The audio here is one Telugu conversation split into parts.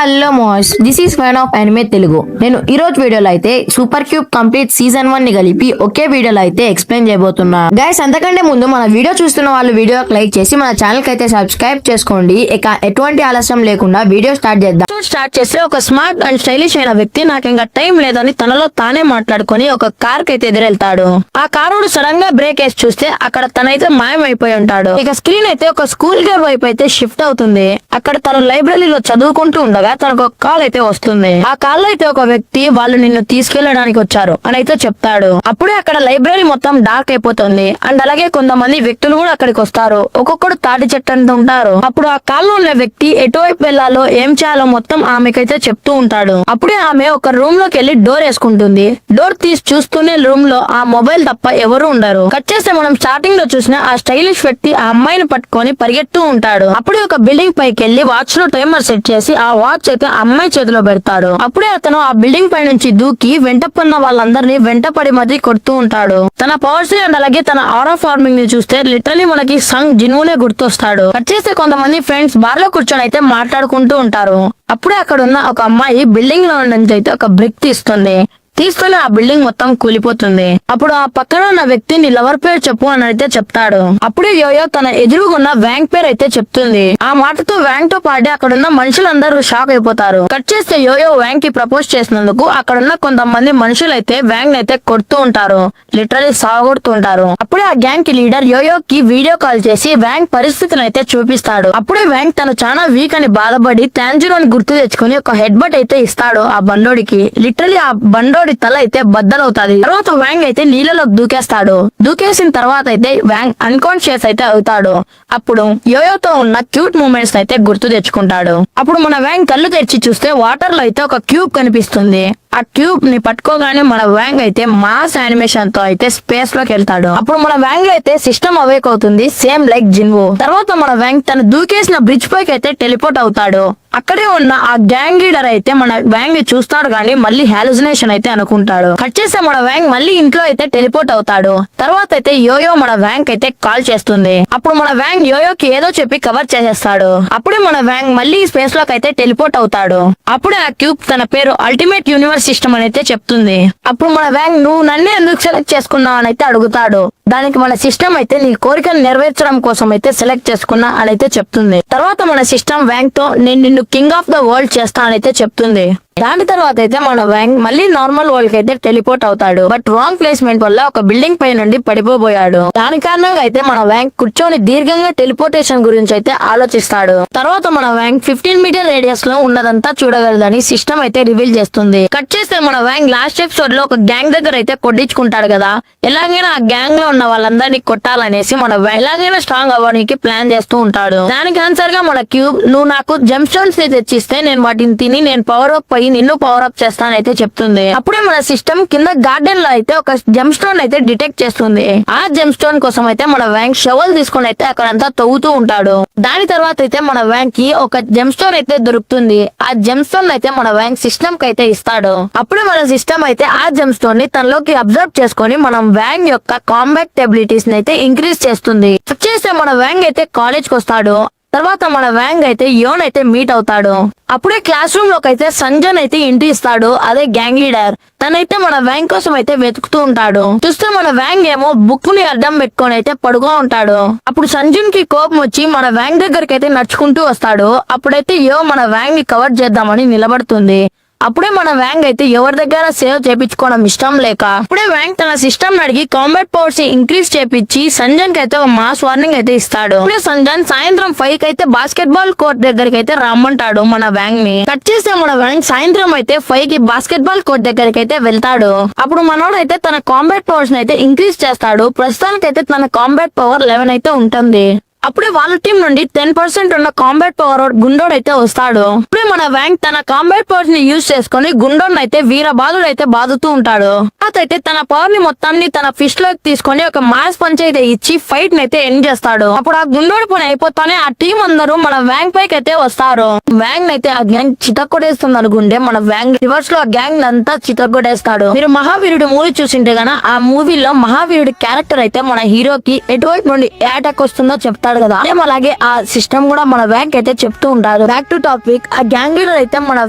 హలో మోస్, this is fan of anime Telugu. నేను ఈ రోజు వీడియోలో అయితే సూపర్ క్యూబ్ కంప్లీట్ సీజన్ 1 ని కలిపి ఒకే వీడియోలో అయితే ఎక్స్ప్లెయిన్ చేయబోతున్నా. గైస్, అంతకంటే ముందు మన వీడియో చూస్తున్న వాళ్ళు వీడియోకి లైక్ చేసి మన ఛానల్ కి అయితే సబ్స్క్రైబ్ చేసుకోండి. ఇక ఎటువంటి ఆలస్యం లేకుండా వీడియో స్టార్ట్ చేద్దాం. స్టార్ట్ చేస్తే ఒక స్మార్ట్ అండ్ స్టైలిష్ అయిన వ్యక్తి నాకు ఇంకా టైం లేదని తనలో తానే మాట్లాడుకొని ఒక కార్ కి అయితే ఎదురెళ్తాడు. ఆ కారుడు సడన్ గా బ్రేక్ వేసి చూస్తే అక్కడ తనైతే మాయమైపోయి ఉంటాడు. ఇక స్క్రీన్ అయితే ఒక స్కూల్ గర్ల్ వైపు అయితే షిఫ్ట్ అవుతుంది. అక్కడ తను లైబ్రరీలో చదువుకుంటూ ఉండగా తనకు ఒక కాల్ అయితే వస్తుంది. ఆ కాల్ లో అయితే ఒక వ్యక్తి వాళ్ళు నిన్ను తీసుకెళ్లడానికి వచ్చారు అని అయితే చెప్తాడు. అప్పుడే అక్కడ లైబ్రరీ మొత్తం డార్క్ అయిపోతుంది. అండ్ అలాగే కొంతమంది వ్యక్తులు కూడా అక్కడికి వస్తారు. ఒక్కొక్కడు తాటి చెట్టు అంటూ ఉంటారు. అప్పుడు ఆ కాల్ లో ఉన్న వ్యక్తి ఎటువైపు వెళ్లాలో ఏం చేయాలో మొత్తం ఆమెకైతే చెప్తూ ఉంటాడు. అప్పుడే ఆమె ఒక రూమ్ లోకి వెళ్లి డోర్ వేసుకుంటుంది. డోర్ తీసి చూస్తూనే రూమ్ లో ఆ మొబైల్ తప్ప ఎవరు ఉండరు. కట్ చేస్తే మనం స్టార్టింగ్ లో చూసిన ఆ స్టైలిష్ వ్యక్తి ఆ అమ్మాయిని పట్టుకొని పరిగెత్తూ ఉంటాడు. అప్పుడే ఒక బిల్డింగ్ పైకి వెళ్లి వాచ్ లో టైమర్ సెట్ చేసి ఆ వాచ్ అయితే అమ్మాయి చేతిలో పెడతాడు. అప్పుడే అతను ఆ బిల్డింగ్ పై నుంచి దూకి వెంట పడిన వాళ్ళందరినీ వెంట పడి మరీ కొడుతూ ఉంటాడు. తన పవర్స్ అండ్ అలాగే తన ఆరా ఫార్మింగ్ ని చూస్తే లిటరలీ మనకి సంగ్ జిన్వునే గుర్తొస్తాడు. కట్ చేస్తే కొంతమంది ఫ్రెండ్స్ బార్ లో కూర్చొని అయితే మాట్లాడుకుంటూ ఉంటారు. అప్పుడే అక్కడ ఉన్న ఒక అమ్మాయి బిల్డింగ్ లో నుంచి అయితే ఒక బ్రిక్ తీస్తుంది. తీసుకొని ఆ బిల్డింగ్ మొత్తం కూలిపోతుంది. అప్పుడు ఆ పక్కన ఉన్న వ్యక్తిని లవర్ పేరు చెప్పు అని అయితే చెప్తాడు. అప్పుడే యోయో తన ఎదురుగున్న వ్యాంగ్ పేరు అయితే చెప్తుంది. ఆ మాటతో వ్యాంగ్ తో పాటు అక్కడ ఉన్న మనుషులందరూ షాక్ అయిపోతారు. కట్ చేస్తే యోయో వ్యాంగ్ కి ప్రపోజ్ చేసినందుకు అక్కడ ఉన్న కొంతమంది మనుషులు అయితే వ్యాంగ్ అయితే కొడుతూ ఉంటారు. లిటరలీ సాగొడుతూ ఉంటారు. అప్పుడే ఆ గ్యాంగ్ కి లీడర్ యోయో కి వీడియో కాల్ చేసి వ్యాంగ్ పరిస్థితిని అయితే చూపిస్తాడు. అప్పుడే వ్యాంగ్ తను చాలా వీక్ అని బాధపడి టాంజిరోని గుర్తు తెచ్చుకుని ఒక హెడ్ బట్ అయితే ఇస్తాడు ఆ బండోడికి. లిటరలీ ఆ బండోడి తల అయితే బద్దలవుతాది. తర్వాత వ్యాంగ్ అయితే నీళ్ళలోకి దూకేస్తాడు. దూకేసిన తర్వాత అయితే వ్యాంగ్ అన్కాన్షియస్ అయితే అవుతాడు. అప్పుడు యోయోతో ఉన్న క్యూట్ మూమెంట్స్ అయితే గుర్తు తెచ్చుకుంటాడు. అప్పుడు మన వ్యాంగ్ కళ్ళు తెరిచి చూస్తే వాటర్ లో అయితే ఒక క్యూబ్ కనిపిస్తుంది. ఆ ట్యూబ్ ని పట్టుకోగానే మన వ్యాంగ్ అయితే మాస్ యానిమేషన్ తో అయితే స్పేస్ లోకి వెళ్తాడు. అప్పుడు మన వ్యాంగ్ అయితే సిస్టమ్ అవేక్ అవుతుంది, సేమ్ లైక్ జిన్వో. తర్వాత మన వ్యాంగ్ తను దూకేసిన బ్రిడ్జ్ పైకి అయితే టెలిపోర్ట్ అవుతాడు. అక్కడే ఉన్న ఆ గ్యాంగ్ లీడర్ అయితే మన వ్యాంగ్ ని చూస్తాడు కానీ మళ్ళీ హాలుసినేషన్ అయితే అనుకుంటాడు. కట్ చేస్తే మన వ్యాంగ్ మళ్ళీ ఇంట్లో అయితే టెలిపోర్ట్ అవుతాడు. తర్వాత అయితే యోయో మన వ్యాంగ్ అయితే కాల్ చేస్తుంది. అప్పుడు మన వ్యాంగ్ యోయోకి ఏదో చెప్పి కవర్ చేసేస్తాడు. అప్పుడే మన వ్యాంగ్ మళ్ళీ స్పేస్ లోకి అయితే టెలిపోర్ట్ అవుతాడు. అప్పుడే ఆ క్యూబ్ తన పేరు అల్టిమేట్ యూనివర్స్ సిస్టమ్ అని అయితే చెప్తుంది. అప్పుడు మన వ్యాంగ్ నువ్వు నన్నే ఎందుకు సెలెక్ట్ చేసుకున్నావు అని అయితే అడుగుతాడు. దానికి మన సిస్టమ్ అయితే నీ కోరికను నెరవేర్చడం కోసం అయితే సెలెక్ట్ చేసుకున్నా అని అయితే చెప్తుంది. తర్వాత మన సిస్టమ్ వ్యాంగ్ తో నేను నిన్ను కింగ్ ఆఫ్ ద వరల్డ్ చేస్తా అని అయితే చెప్తుంది. దాని తర్వాత అయితే మన వ్యాంగ్ మళ్ళీ నార్మల్ వరల్డ్ కి అయితే టెలిపోర్ట్ అవుతాడు. బట్ రాంగ్ ప్లేస్మెంట్ వల్ల ఒక బిల్డింగ్ పై నుండి పడిపోబోయాడు. దాని కారణంగా అయితే మన వ్యాంగ్ కూర్చొని దీర్ఘంగా టెలిపోర్టేషన్ గురించి అయితే ఆలోచిస్తాడు. తర్వాత మన వ్యాంగ్ 15 మీటర్ రేడియస్ లో ఉన్నదంతా చూడగలదని సిస్టమ్ అయితే రివీల్ చేస్తుంది. కట్ చేస్తే మన వ్యాంగ్ లాస్ట్ ఎపిసోడ్ లో ఒక గ్యాంగ్ దగ్గర అయితే కొట్టించుకుంటాడు కదా. ఎలాగైనా ఆ గ్యాంగ్ లో ఉన్న వాళ్ళందరినీ కొట్టాలనేసి మన ఎలాగైనా స్ట్రాంగ్ అవ్వడానికి ప్లాన్ చేస్తూ ఉంటాడు. దానికి ఆన్సర్ గా మన క్యూబ్ నువ్వు నాకు జెమ్ స్టోన్స్ తెచ్చిస్తే నేను వాటిని తిని నేను పవర్ అప్ నిన్ను పవర్ అప్ చేస్తానైతే చెప్తుంది. అప్పుడే మన సిస్టమ్ కింద గార్డెన్ లో అయితే ఒక జెమ్ స్టోన్ అయితే డిటెక్ట్ చేస్తుంది. ఆ జెమ్ స్టోన్ కోసం అయితే మన వ్యాంగ్ షవల్ తీసుకొని అయితే అక్కడంతా తవ్వుతూ ఉంటాడు. దాని తర్వాత అయితే మన వ్యాంగ్ కి ఒక జెమ్ స్టోన్ అయితే దొరుకుతుంది. ఆ జెమ్ స్టోన్ అయితే మన వ్యాంగ్ సిస్టమ్ కి అయితే ఇస్తాడు. అప్పుడే మన సిస్టమ్ అయితే ఆ జెమ్ స్టోన్ ని తనలోకి అబ్జర్వ్ చేసుకొని మనం వ్యాంగ్ యొక్క కాంబాట్ ఎబిలిటీస్ ని అయితే ఇంక్రీజ్ చేస్తుంది. చేస్తే మన వ్యాంగ్ అయితే కాలేజ్ కి వస్తాడు. తర్వాత మన వ్యాంగ్ అయితే యోన్ అయితే మీట్ అవుతాడు. అప్పుడే క్లాస్ రూమ్ లోకి అయితే సంజన్ అయితే ఎంట్రీ ఇస్తాడు. అదే గ్యాంగ్ లీడర్. తనైతే మన వ్యాంగ్ కోసం అయితే వెతుకుతూ ఉంటాడు. చూస్తే మన వ్యాంగ్ ఏమో బుక్ ని అడ్డం పెట్టుకొని అయితే పడుకో ఉంటాడు. అప్పుడు సంజన్ కి కోపం వచ్చి మన వ్యాంగ్ దగ్గరికి అయితే నడుచుకుంటూ వస్తాడు. అప్పుడైతే యో మన వ్యాంగ్ ని కవర్ చేద్దామని నిలబడుతుంది. అప్పుడే మన వ్యాంగ్ అయితే ఎవరి దగ్గర సేవ్ చేపించుకోవడం ఇష్టం లేక అప్పుడే వ్యాంగ్ తన సిస్టమ్ అడిగి కాంబాట్ పవర్స్ ఇంక్రీజ్ చేపించి సంజన్ కి అయితే ఒక మాస్ వార్నింగ్ అయితే ఇస్తాడు. అప్పుడే సంజన్ సాయంత్రం 5 కి అయితే బాస్కెట్ బాల్ కోర్ట్ దగ్గరికి అయితే రమ్మంటాడు మన వ్యాంగ్ ని. కట్ చేస్తే మన వ్యాంగ్ సాయంత్రం అయితే 5 కి బాస్కెట్ బాల్ కోర్ట్ దగ్గరికి అయితే వెళ్తాడు. అప్పుడు మనోడు అయితే తన కాంబాట్ పవర్స్ అయితే ఇంక్రీజ్ చేస్తాడు. ప్రస్తుతానికి అయితే తన కాంబాట్ పవర్ 11 అయితే ఉంటుంది. అప్పుడే వాళ్ళ టీం నుండి 10% ఉన్న కాంబాట్ పవర్ గుండోడ్ అయితే వస్తాడు. అప్పుడే మన వ్యాంగ్ తన కాంబాట్ పవర్స్ ని యూజ్ చేసుకుని గుండోడ్ అయితే వీరబాదుడు అయితే బాదుతూ ఉంటాడు. అయితే తన పవర్ ని మొత్తాన్ని తన ఫిష్ లోకి తీసుకొని ఒక మాస్ పంచ్ అయితే ఇచ్చి ఫైట్ ని అయితే ఎండ్ చేస్తాడు. అప్పుడు ఆ గుండోడు పని అయిపోతానే ఆ టీం అందరూ మన వ్యాంగ్ పైకి అయితే వస్తారు. వ్యాంగ్ అయితే ఆ గ్యాంగ్ చితక్కొడేస్తుంది అనుకుంటే మన వ్యాంగ్ రివర్స్ లో ఆ గ్యాంగ్ అంతా చితక్కొడేస్తాడు. మీరు మహావీరుడు మూవీ చూసింటే గన ఆ మూవీలో మహావీరుడి క్యారెక్టర్ అయితే మన హీరోకి ఎటువైపు నుండి అటాక్ వస్తుందో చెప్తాడు. ఉంటాడు కదా, అలాగే ఆ సిస్టమ్ కూడా మన బ్యాంక్ అయితే చెప్తూ ఉంటారు. బ్యాక్ టు టాపిక్, ఆ గ్యాంగ్ లీడర్ అయితే మన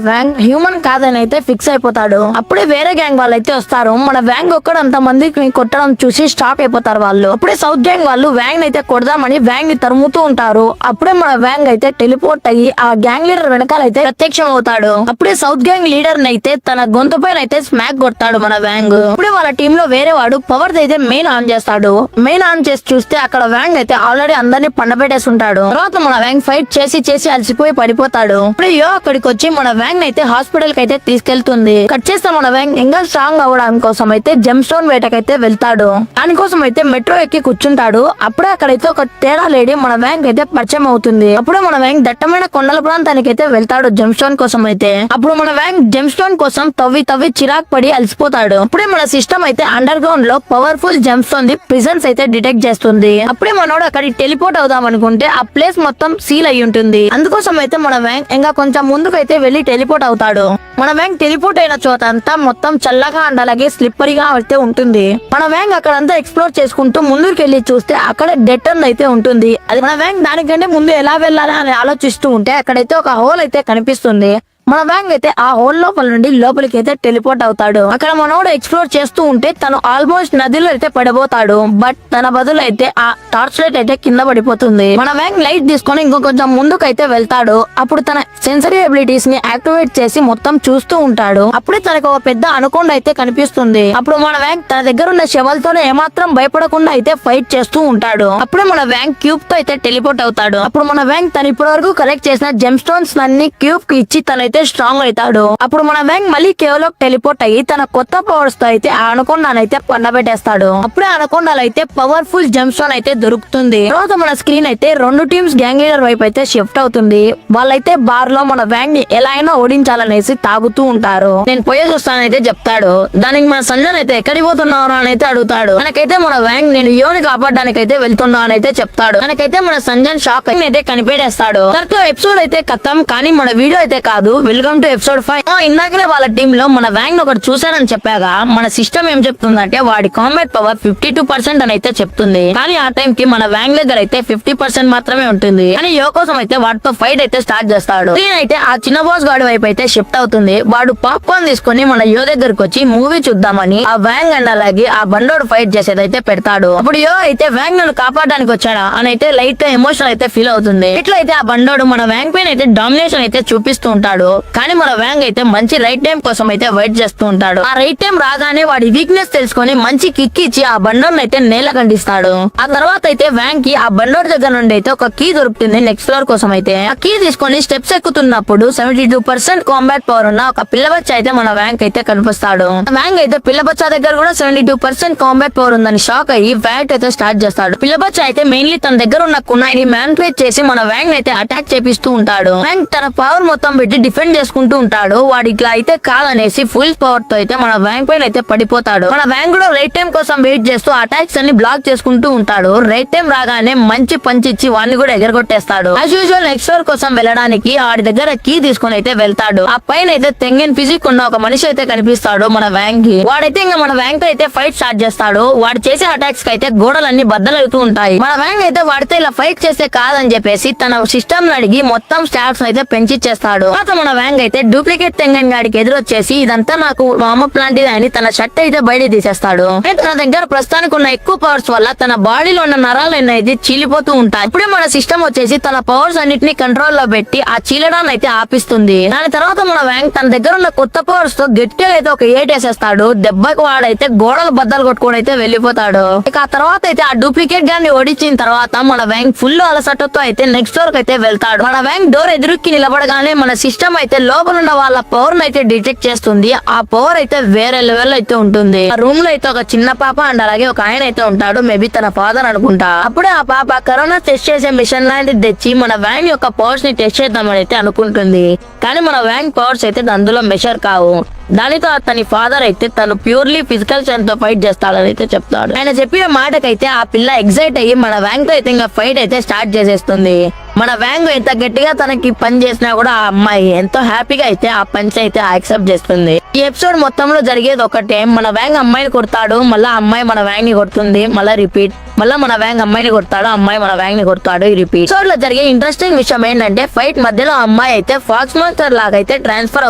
బ్యాంక్ హ్యూమన్ కాదని అయితే ఫిక్స్ అయిపోతాడు. అప్పుడే వేరే గ్యాంగ్ వాళ్ళు అయితే వస్తారు. మన బ్యాంక్ ఒక్కడ అంత మందికి కొట్టడం చూసి స్టాక్ అయిపోతారు వాళ్ళు. అప్పుడే సౌత్ గ్యాంగ్ వాళ్ళు వ్యాంగ్ అయితే కొడదామని వ్యాంగ్ ని తరుముతూ ఉంటారు. అప్పుడే మన వ్యాంగ్ అయితే టెలిపోర్ట్ అయ్యి ఆ గ్యాంగ్ లీడర్ వెనకాల అయితే ప్రత్యక్షం అవుతాడు. అప్పుడే సౌత్ గ్యాంగ్ లీడర్ అయితే తన గొంతు పైన అయితే స్మాక్ కొడతాడు మన వ్యాంగ్. అప్పుడే వాళ్ళ టీమ్ లో వేరే వాడు పవర్ అయితే మెయిన్ ఆన్ చేస్తాడు. మెయిన్ ఆన్ చేసి చూస్తే అక్కడ వ్యాంగ్ అయితే ఆల్రెడీ అందరినీ పండబెట్టేసి ఉంటాడు. తర్వాత మన వ్యాంగ్ ఫైట్ చేసి అలసిపోయి పడిపోతాడు. అప్పుడే యో అక్కడికి వచ్చి మన వ్యాంగ్ అయితే హాస్పిటల్ కి అయితే తీసుకెళ్తుంది. కట్ చేస్తే మన వ్యాంగ్ ఇంకా స్ట్రాంగ్ అవ్వడానికి కోసం అయితే జెమ్ స్టోన్ వేటకైతే వెళ్తాడు. దానికోసం అయితే మెట్రో ఎక్కి కూర్చుంటాడు. అప్పుడే అక్కడైతే ఒక తేడా లేడీ మన వ్యాంగ్ అయితే పరిచయం అవుతుంది. అప్పుడే మన వ్యాంగ్ దట్టమైన కొండల ప్రాంతానికి అయితే వెళ్తాడు జెమ్ స్టోన్ కోసం అయితే. అప్పుడు మన వ్యాంగ్ జెమ్ స్టోన్ కోసం తవ్వి చిరాక్ పడి అలసిపోతాడు. అప్పుడే మన సిస్టమ్ అయితే అండర్ గ్రౌండ్ లో powerful gem stone the prisons అయితే డిటెక్ట్ చేస్తుంది. అప్పుడే మనోడు అక్కడికి టెలిపోర్ట్ అవుదాం అనుకుంటే ఆ ప్లేస్ మొత్తం సీల్ అయి ఉంటుంది. అందుకోసం అయితే మన వ్యాంగ్ ఇంకా కొంచెం ముందుకైతే వెళ్లి టెలిపోర్ట్ అవుతాడు. మన వ్యాంగ్ టెలిపోర్ట్ అయిన చోట అంతా మొత్తం చల్లగా అండ్ అలాగే స్లిప్పరీగా అయితే ఉంటుంది. మన వ్యాంగ్ అక్కడంతా ఎక్స్ప్లోర్ చేసుకుంటూ ముందుకు వెళ్లి చూస్తే అక్కడ డెడ్ టర్న్ అయితే ఉంటుంది. అది మన వ్యాంగ్ దానికంటే ముందు ఎలా వెళ్ళాలి అని ఆలోచిస్తూ ఉంటే అక్కడైతే ఒక హోల్ అయితే కనిపిస్తుంది. మన వ్యాంగ్ అయితే ఆ హోల్ లోపల నుండి లోపలికి అయితే టెలిపోర్ట్ అవుతాడు. అక్కడ మనోడు ఎక్స్ప్లోర్ చేస్తూ ఉంటే తను ఆల్మోస్ట్ నదిలో అయితే పడిపోతాడు. బట్ తన బదులు అయితే ఆ టార్చ్ లైట్ అయితే కింద పడిపోతుంది. మన వ్యాంగ్ లైట్ తీసుకొని ఇంకో కొంచెం ముందుకు అయితే వెళ్తాడు. అప్పుడు తన సెన్సరీ ఎబిలిటీస్ ని యాక్టివేట్ చేసి మొత్తం చూస్తూ ఉంటాడు. అప్పుడే తనకు ఒక పెద్ద అనుకొండ అయితే కనిపిస్తుంది. అప్పుడు మన వ్యాంగ్ తన దగ్గర ఉన్న శవలతోనే ఏమాత్రం భయపడకుండా అయితే ఫైట్ చేస్తూ ఉంటాడు. అప్పుడే మన వ్యాంగ్ క్యూబ్ తో అయితే టెలిపోర్ట్ అవుతాడు. అప్పుడు మన వ్యాంగ్ తన ఇప్పటి వరకు కలెక్ట్ చేసిన జెమ్ స్టోన్స్ అన్ని క్యూబ్ కి ఇచ్చి తనైతే స్ట్రాంగ్ అవుతాడు. అప్పుడు మన వ్యాంగ్ మళ్ళీ కేవలం టెలిపోర్ట్ అయ్యి తన కొత్త పవర్స్ తో అయితే ఆ అనకొండనైతే పండబెట్టేస్తాడు. అప్పుడే అనకొండలో అయితే పవర్ఫుల్ జెమ్ స్టోన్ అయితే దొరుకుతుంది. తర్వాత మన స్క్రీన్ అయితే రెండు టీమ్స్ గ్యాంగ్ లీడర్ వైపు అయితే షిఫ్ట్ అవుతుంది. వాళ్ళైతే బార్ లో మన వ్యాంగ్ ని ఎలా అయినా ఓడించాలనేసి తాగుతూ ఉంటారు. నేను పోయేసి వస్తానైతే చెప్తాడు. దానికి మన సంజన్ అయితే ఎక్కడికి పోతున్నావు అని అయితే అడుగుతాడు. మనకైతే మన వ్యాంగ్ నేను యోని కాపాడడానికి అయితే వెళ్తున్నా అని అయితే చెప్తాడు. మనకైతే మన సంజన్ షాక్ అయితే కనిపెట్టేస్తాడు. తర్వాత ఎపిసోడ్ అయితే ఖతం. కానీ మన వీడియో అయితే కాదు. Welcome to episode 5. ఇందాకనే వాళ్ళ టీమ్ లో మన వ్యాంగ్ ఒకటి చూసానని చెప్పాగా మన సిస్టమ్ ఏం చెప్తుందంటే వాడి కాంబాట్ పవర్ 52% అని అయితే చెప్తుంది. కానీ ఆ టైం కి మన వ్యాంగ్ దగ్గర అయితే 50% మాత్రమే ఉంటుంది. కానీ యో కోసం అయితే వాటితో ఫైట్ అయితే స్టార్ట్ చేస్తాడు. అయితే ఆ చిన్న బాస్ గాడి వైపు అయితే షిఫ్ట్ అవుతుంది. వాడు పాప్కార్న్ తీసుకొని మన యో దగ్గరకు వచ్చి మూవీ చూద్దామని ఆ వ్యాంగ్ అండ్ అలాగే ఆ బండోడు ఫైట్ చేసేదైతే పెడతాడు. అప్పుడు యో అయితే వ్యాంగ్ నన్ను కాపాడడానికి వచ్చాడా అని అయితే లైట్ గా ఎమోషన్ అయితే ఫీల్ అవుతుంది. ఇట్లా అయితే ఆ బండోడు మన వ్యాంగ్ పైన అయితే డామినేషన్ అయితే చూపిస్తూ ఉంటాడు. కానీ మన వ్యాంగ్ అయితే మంచి రైట్ టైం కోసం అయితే వెయిట్ చేస్తూ ఉంటాడు. ఆ రైట్ టైం రాగానే వాడి వీక్నెస్ తెలుసుకొని మంచి కిక్ ఇచ్చి ఆ బండోడ్ అయితే నేల కండిస్తాడు. ఆ తర్వాత అయితే వ్యాంగ్ కి ఆ బండోడ్ దగ్గర నుండి అయితే ఒక కీ దొరుకుతుంది నెక్స్ట్ ఫ్లోర్ కోసం అయితే. ఆ కీ తీసుకొని స్టెప్స్ ఎక్కుతున్నప్పుడు 72% కాంబాట్ పవర్ ఉన్న ఒక పిల్లబచ్చ అయితే మన వ్యాంగ్ అయితే కనిపిస్తాడు. వ్యాంగ్ అయితే పిల్లబచ్చ దగ్గర కూడా 72% కాంబాట్ పవర్ ఉందని షాక్ అయ్యి ఫైట్ అయితే స్టార్ట్ చేస్తాడు. పిల్లబచ్చ అయితే మెయిన్లీ తన దగ్గర ఉన్న కునాయిని మ్యానిపులేట్ చేసి మన వ్యాంగ్ అయితే అటాక్ చేపిస్తూ ఉంటాడు. వ్యాంగ్ తన పవర్ మొత్తం పెట్టి డిఫెండ్ చేసుకుంటూ ఉంటాడు. వాడి ఇట్లా అయితే కాదనేసి ఫుల్ పవర్ తో అయితే మన వ్యాంగ్ పైన అయితే పడిపోతాడు. మన వ్యాంగ్ కూడా రైట్ టైం కోసం వెయిట్ చేస్తూ అటాక్స్ అన్ని బ్లాక్ చేసుకుంటూ ఉంటాడు. రైట్ టైం రాగానే మంచి పంచ్ ఇచ్చి వాడిని కూడా ఎగరగొట్టేస్తాడు. యాజ్ యూజువల్ నెక్స్ట్ ఫ్లోర్ కోసం వెళ్ళడానికి వాడి దగ్గర కీ తీసుకొని అయితే వెళ్తాడు. ఆ పైన అయితే తెంగన్ ఫిజిక్ ఉన్న ఒక మనిషి అయితే కనిపిస్తాడు మన వ్యాంగ్ కి. వాడైతే ఇంకా మన వ్యాంగ్ తో అయితే ఫైట్ స్టార్ట్ చేస్తాడు. వాడు చేసే అటాక్స్ కి అయితే గోడలన్నీ బద్దలవుతూ ఉంటాయి. మన వ్యాంగ్ అయితే వాడితే ఇలా ఫైట్ చేస్తే కాదని చెప్పేసి తన సిస్టమ్ అడిగి మొత్తం స్టాట్స్ అయితే పెంచిచ్చేస్తాడు. మన వ్యాంగ్ అయితే డూప్లికేట్ తెంగన్ గాడికి ఎదురొచ్చేసి ఇదంతా నాకు వామప్ లాంటిది అని తన షర్ట్ అయితే బయట తీసేస్తాడు. తన దగ్గర ప్రస్తుతానికి ఉన్న ఎక్కువ పవర్స్ వల్ల తన బాడీలో ఉన్న నరాలు అనేది చీలిపోతూ ఉంటాయి. ఇప్పుడే మన సిస్టమ్ వచ్చేసి తన పవర్స్ అన్నిటిని కంట్రోల్ లో పెట్టి ఆ చీలడాన్ని అయితే ఆపిస్తుంది. దాని తర్వాత మన వ్యాంగ్ తన దగ్గర ఉన్న కొత్త పవర్స్ తో గట్టిగా అయితే ఒక ఏటేసేస్తాడు. దెబ్బకి వాడైతే గోడలు బద్దలు కొట్టుకొని అయితే వెళ్ళిపోతాడు. ఇక ఆ తర్వాత అయితే ఆ డూప్లికేట్ గాన్ని ఓడించిన తర్వాత మన వ్యాంగ్ ఫుల్ అలసటతో అయితే నెక్స్ట్ డోర్ అయితే వెళ్తాడు. మన వ్యాంగ్ డోర్ ఎదురుక్కి నిలబడగానే మన సిస్టమ్ అయితే లోపల ఉన్న వాళ్ళ పవర్ అయితే డిటెక్ట్ చేస్తుంది. ఆ పవర్ అయితే వేరే లెవెల్ అయితే ఉంటుంది. ఆ రూమ్ లో అయితే ఒక చిన్న పాప అండ్ అలాగే ఒక ఆయన అయితే ఉంటాడు. మేబీ తన ఫాదర్ అనుకుంటా. అప్పుడే ఆ పాప కరోనా టెస్ట్ చేసే మిషన్ లాంటిది తెచ్చి మన వ్యాంగ్ యొక్క పవర్స్ ని టెస్ట్ చేద్దామని అయితే అనుకుంటుంది. కానీ మన వ్యాంగ్ పవర్స్ అయితే అందులో మెషర్ కావు. దానితో అతని ఫాదర్ అయితే తను ప్యూర్లీ ఫిజికల్ స్ట్రెంత్ తో ఫైట్ చేస్తాడని అయితే చెప్తాడు. ఆయన చెప్పిన మాటకైతే ఆ పిల్ల ఎగ్జైట్ అయ్యి మన వ్యాంగ్ తో అయితే ఇంకా ఫైట్ అయితే స్టార్ట్ చేసేస్తుంది. మన వ్యాంగ్ ఎంత గట్టిగా తనకి పని చేసినా కూడా ఆ అమ్మాయి ఎంతో హ్యాపీగా అయితే ఆ పంచ్ అయితే యాక్సెప్ట్ చేస్తుంది. ఈ ఎపిసోడ్ మొత్తంలో జరిగేది ఒకటే, మన వ్యాంగ్ అమ్మాయిని కొడతాడు, మళ్ళా అమ్మాయి మన వ్యాంగ్ ని కొడుతుంది, మళ్ళా రిపీట్, మళ్ళా మన వ్యాంగ్ అమ్మాయిని కొడతాడు, అమ్మాయి మన వ్యాంగ్ ని కొడతాడు, రిపీట్. ఎపిసోడ్ లో జరిగే ఇంట్రెస్టింగ్ విషయం ఏంటంటే ఫైట్ మధ్యలో అమ్మాయి అయితే ఫాక్స్ మాస్టర్ లాగా అయితే ట్రాన్స్ఫర్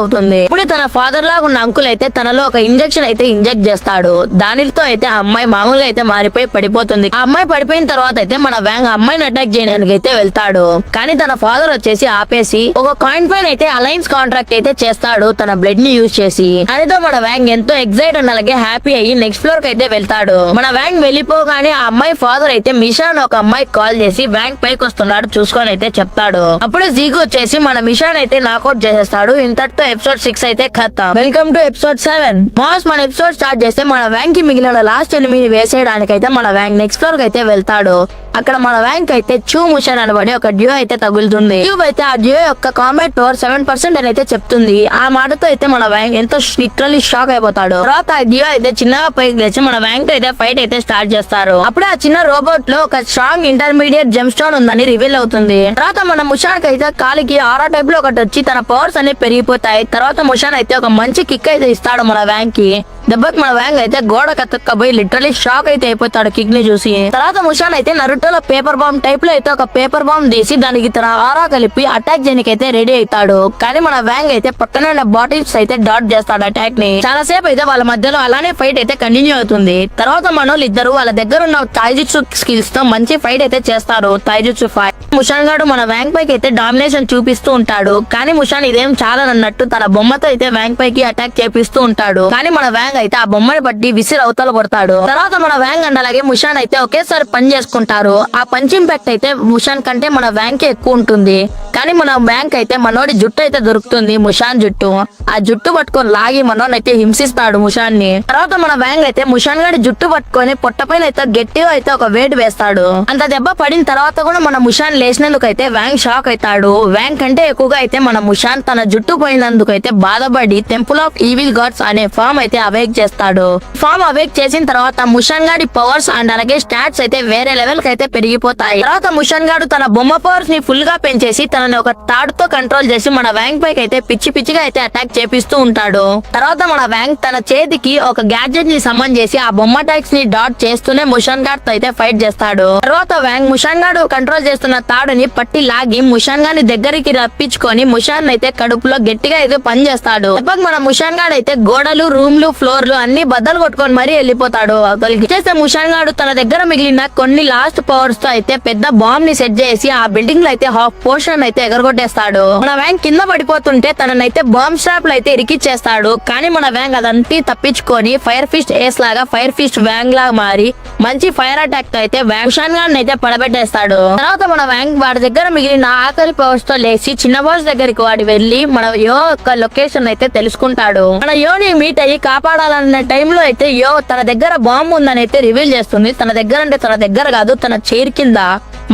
అవుతుంది. ఇప్పుడు తన ఫాదర్ లాగా ఉన్న అంకుల్ అయితే తనలో ఒక ఇంజెక్షన్ అయితే ఇంజెక్ట్ చేస్తాడు. దానితో అయితే ఆ అమ్మాయి మామూలుగా అయితే మారిపోయి పడిపోతుంది. ఆ అమ్మాయి పడిపోయిన తర్వాత అయితే మన వ్యాంగ్ అమ్మాయిని అటాక్ చేయడానికి అయితే వెళ్తాడు. కానీ తన ఫాదర్ వచ్చేసి ఆపేసి ఒక కాయిన్ పైన అయితే అలయన్స్ కాంట్రాక్ట్ అయితే చేస్తాడు తన బ్లడ్ ని యూజ్ చేసి. దానితో మన వ్యాంగ్ ఎంతో ఎక్సైట్ అండ్ అలాగే హ్యాపీ అయ్యి నెక్స్ట్ ఫ్లోర్ కి అయితే వెళ్తాడు. మన వ్యాంగ్ వెళ్ళిపోగానే ఆ అమ్మాయి ఫాదర్ అయితే మిషాన్ ఒక అమ్మాయికి కాల్ చేసి వ్యాంగ్ పైకి వస్తున్నాడు చూసుకొని అయితే చెప్తాడు. అప్పుడే జీగు వచ్చేసి మన మిషాన్ అయితే నాకౌట్ చేసేస్తాడు. ఇంతటితో ఎపిసోడ్ 6 అయితే ఖతం. Welcome to episode 7. మాస్ మన ఎపిసోడ్ స్టార్ట్ చేస్తే మన వ్యాంగ్ కి మిగిలిన లాస్ట్ ఎనిమిది వేసేయడానికి అయితే మన వ్యాంగ్ నెక్స్ట్ ఫ్లోర్ కి అయితే వెళ్తాడు. అక్కడ మన వ్యాంగ్ అయితే చూ ముషన్ అనబడి ఒక డ్యూ అయితే తగులుతుంది. డ్యూ అయితే ఆ డ్యూ యొక్క కాంబాట్ పవర్ 7% అని అయితే చెప్తుంది. ఆ మాటతో అయితే మన వ్యాంగ్ ఎంతో లిటరల్లీ షాక్ అయిపోతాడు. తర్వాత ఆ డ్యూ అయితే చిన్నగా పైకి లేచి మన వ్యాంగ్ తో అయితే ఫైట్ అయితే స్టార్ట్ చేస్తారు. అప్పుడే ఆ చిన్న రోబోట్ లో ఒక స్ట్రాంగ్ ఇంటర్మీడియట్ జెమ్ స్టోన్ ఉందని రివీల్ అవుతుంది. తర్వాత మన ముషాన్ అయితే కాలికి ఆరా టైప్ లో ఒకటి వచ్చి తన పవర్స్ అనేవి పెరిగిపోతాయి. తర్వాత ముషాన్ అయితే ఒక మంచి కిక్ అయితే ఇస్తాడు మన వ్యాంగ్ కి. దెబ్బకి మన వ్యాంగ్ అయితే గోడ కత్తకపోయి లిటరలీ షాక్ అయితే అయిపోతాడు కిక్ ని చూసి. తర్వాత ముషాన్ అయితే నరుటోలో పేపర్ బాంబ్ టైప్ లో అయితే ఒక పేపర్ బాంబ్ తీసి దానికి తన ఆరా కలిపి అటాక్ చేయడానికి అయితే రెడీ అవుతాడు. కానీ మన వ్యాంగ్ అయితే పక్కన ఉన్న బాటిల్స్ అయితే డాట్ చేస్తాడు అటాక్ ని. చాలా సేపు అయితే వాళ్ళ మధ్యలో అలానే ఫైట్ అయితే కంటిన్యూ అవుతుంది. తర్వాత మనోళ్ళు ఇద్దరు వాళ్ళ దగ్గర ఉన్న తైజుట్సు స్కిల్స్ తో మంచి ఫైట్ అయితే చేస్తారు. తైజుట్సు ఫైట్ ముషాన్ గాడు మన వ్యాంగ్ పైకి అయితే డామినేషన్ చూపిస్తూ ఉంటాడు. కానీ ముషాన్ ఇదేం చాలనన్నట్టు తన బొమ్మతో అయితే వ్యాంగ్ పైకి అటాక్ చేపిస్తూ ఉంటాడు. కానీ మన వ్యాంగ్ అయితే ఆ బొమ్మని బట్టి విసిరి అవతల పడతాడు. తర్వాత మన వ్యాంగ్ అండ్ అలాగే ముషాన్ అయితే ఒకేసారి పని చేసుకుంటారు. ఆ పంచ్ ఇంపాక్ట్ అయితే ముషాన్ కంటే మన వ్యాంగ్ కి ఎక్కువ ఉంటుంది. కానీ మన వ్యాంగ్ అయితే మనోడి జుట్టు అయితే దొరుకుతుంది, ముషాన్ జుట్టు. ఆ జుట్టు పట్టుకొని లాగి మనోని అయితే హింసిస్తాడు ముషాన్ ని. తర్వాత మన వ్యాంగ్ అయితే ముషాన్ గారి జుట్టు పట్టుకొని పొట్టపైన అయితే గట్టిగా అయితే ఒక వేట్ వేస్తాడు. అంత దెబ్బ పడిన తర్వాత కూడా మన ముషాన్ లేచినందుకు అయితే వ్యాంగ్ షాక్ అవుతాడు. వ్యాంగ్ కంటే ఎక్కువగా అయితే మన ముషాన్ తన జుట్టు పోయినందుకు అయితే బాధపడి టెంపుల్ ఆఫ్ ఈవిల్ గాడ్స్ అనే ఫామ్ అయితే అవేక్ చేస్తాడు. ఫామ్ అవేక్ చేసిన తర్వాత ముషాన్ గాడి పవర్స్ అండ్ అలాగే స్టాట్స్ అయితే వేరే లెవెల్ కి అయితే పెరిగిపోతాయి. తర్వాత ముషాన్ గాడు తన బొమ్మ పవర్స్ ని ఫుల్ గా పెంచేసి తనని ఒక తాడుతో కంట్రోల్ చేసి మన వ్యాంగ్ పైకి అయితే పిచ్చి పిచ్చిగా అయితే అటాక్ చేపిస్తూ ఉంటాడు. తర్వాత మన వ్యాంగ్ తన చేతికి ఒక గ్యాడ్జెట్ ని సమన్ చేసి ఆ బొమ్మ అటాక్స్ ని డాట్ చేస్తూనే ముషాన్ గాడ్ తో అయితే ఫైట్ చేస్తాడు. తర్వాత వ్యాంగ్ ముషాన్ గాడు కంట్రోల్ చేస్తున్న తాడుని పట్టి లాగి ముషాన్ గాని దగ్గరికి రప్పించుకొని ముషాన్ అయితే కడుపులో గట్టిగా అయితే పని చేస్తాడు. మన ముషాన్ గాడు అయితే గోడలు, రూమ్లు, ఫ్లోర్లు అన్ని బద్దలు కొట్టుకొని మరీ వెళ్ళిపోతాడు. అతనికి చేస్తే ముషాన్ గాడు తన దగ్గర మిగిలిన కొన్ని లాస్ట్ పవర్స్ తో అయితే పెద్ద బాంబ్ ని సెట్ చేసి ఆ బిల్డింగ్ లో అయితే హాఫ్ పోర్షన్ అయితే ఎగరగొట్టేస్తాడు. మన వ్యాంగ్ కింద పడిపోతుంటే తననైతే బాంబ్ స్ట్రాప్ లో అయితే ఇరికిచ్చేస్తాడు. కానీ మన వ్యాంగ్ అదంతా తప్పించుకొని ఫైర్ ఫిస్ట్ ఏస్ లాగా ఫైర్ ఫిస్ట్ వ్యాంగ్ లాగా మారి మంచి ఫైర్ అటాక్ తో అయితే ముషాన్ గాడిని అయితే పడబెట్టేస్తాడు. తర్వాత మన వ్యాంగ్ వాడి దగ్గర మిగిలిన ఆఖరి పవర్స్ తో లేచి చిన్న బాస్ దగ్గరికి వాడి వెళ్లి మన యో యొక్క లొకేషన్ అయితే తెలుసుకుంటాడు. మన యోని మీట్ అయ్యి కాపాడాలన్న టైంలో అయితే యో తన దగ్గర బాంబు ఉందని అయితే రివీల్ చేస్తుంది. తన దగ్గర అంటే తన దగ్గర కాదు, తన చైర్ కింద.